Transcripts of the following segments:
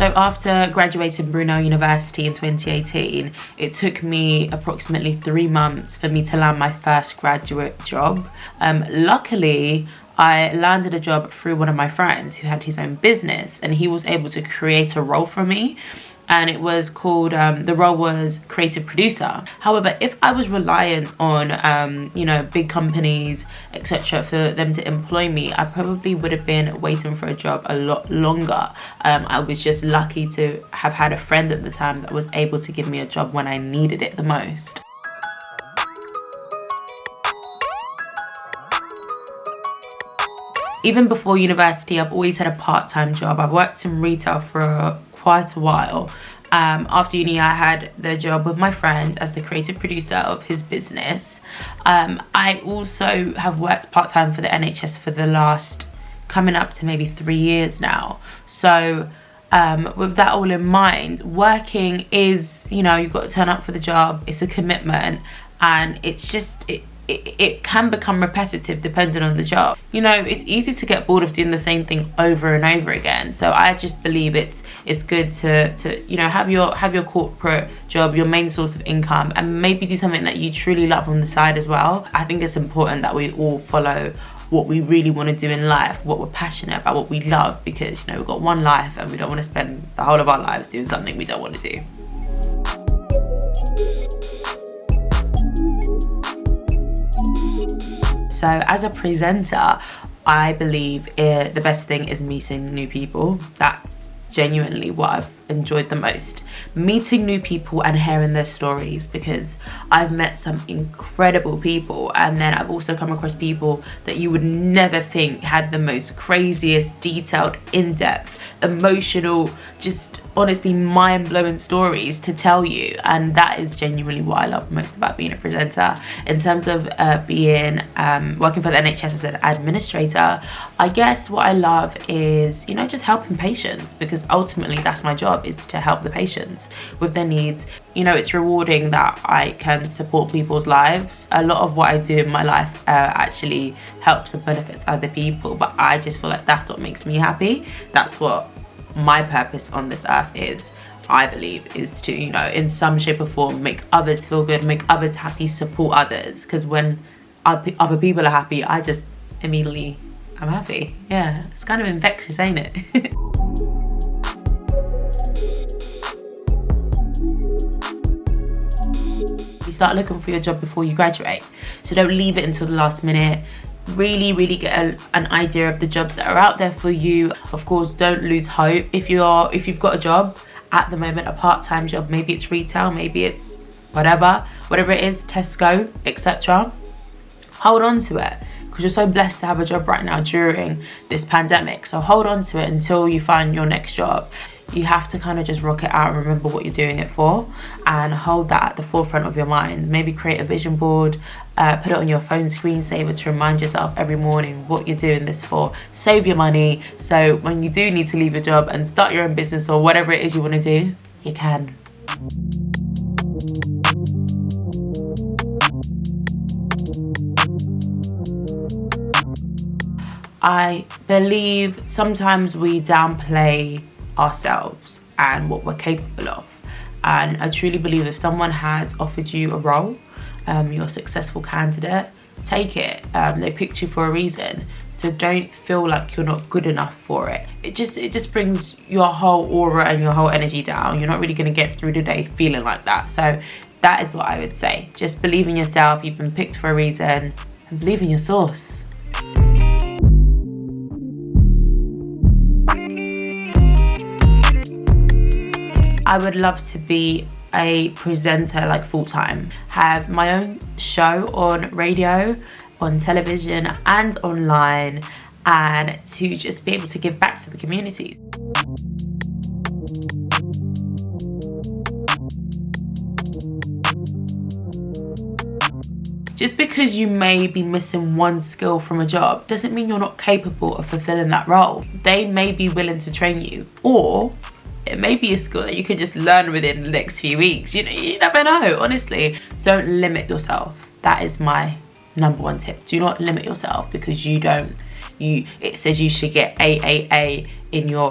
So after graduating Brunel University in 2018, it took me approximately 3 months for me to land my first graduate job. Luckily, I landed a job through one of my friends who had his own business, and he was able to create a role for me. And it was called, the role was creative producer. However, if I was reliant on, big companies, etc., for them to employ me, I probably would have been waiting for a job a lot longer. I was just lucky to have had a friend at the time that was able to give me a job when I needed it the most. Even before university, I've always had a part-time job. I've worked in retail for quite a while. After uni, I had the job with my friend as the creative producer of his business. I also have worked part-time for the NHS for the last, coming up to maybe 3 years now. So with that all in mind, working is, you've got to turn up for the job. It's a commitment, and it's just, it can become repetitive depending on the job. It's easy to get bored of doing the same thing over and over again. So I just believe it's good to have your corporate job, your main source of income, and maybe do something that you truly love on the side as well. I think it's important that we all follow what we really want to do in life, what we're passionate about, what we love, because we've got one life and we don't want to spend the whole of our lives doing something we don't want to do. So as a presenter, I believe the best thing is meeting new people. That's genuinely what I've enjoyed the most. Meeting new people and hearing their stories, because I've met some incredible people, and then I've also come across people that you would never think had the most craziest, detailed, in-depth, emotional, just honestly mind-blowing stories to tell you. And that is genuinely what I love most about being a presenter. In terms of working for the NHS as an administrator, I guess what I love is just helping patients, because ultimately that's my job, is to help the patients with their needs. It's rewarding that I can support people's lives. A lot of what I do in my life actually helps and benefits other people, but I just feel like that's what makes me happy. That's what my purpose on this earth is, I believe, is to, in some shape or form, make others feel good, make others happy, support others. Because when other people are happy, I just immediately am happy. Yeah, it's kind of infectious, ain't it? You start looking for your job before you graduate, so don't leave it until the last minute. Really get an idea of the jobs that are out there for you. Of course, don't lose hope. If you've got a job at the moment, a part-time job, maybe it's retail, maybe it's whatever it is, Tesco, etc., hold on to it, because you're so blessed to have a job right now during this pandemic. So hold on to it until you find your next job. You have to kind of just rock it out and remember what you're doing it for, and hold that at the forefront of your mind. Maybe create a vision board, put it on your phone screensaver to remind yourself every morning what you're doing this for. Save your money, so when you do need to leave your job and start your own business or whatever it is you want to do, you can. I believe sometimes we downplay ourselves and what we're capable of, and I truly believe if someone has offered you a role, you're a successful candidate, take it. They picked you for a reason, so don't feel like you're not good enough for it. It just brings your whole aura and your whole energy down. You're not really going to get through the day feeling like that. So that is what I would say. Just believe in yourself. You've been picked for a reason, and believe in your source. I would love to be a presenter like full-time, have my own show on radio, on television and online, and to just be able to give back to the community. Just because you may be missing one skill from a job doesn't mean you're not capable of fulfilling that role. They may be willing to train you, or it may be a skill that you can just learn within the next few weeks. You never know, honestly. Don't limit yourself. That is my number one tip. Do not limit yourself because you don't it says you should get AAA in your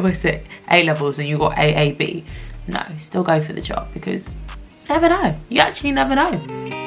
what's it, A levels, and you got AAB. No, still go for the job, because you never know. You actually never know.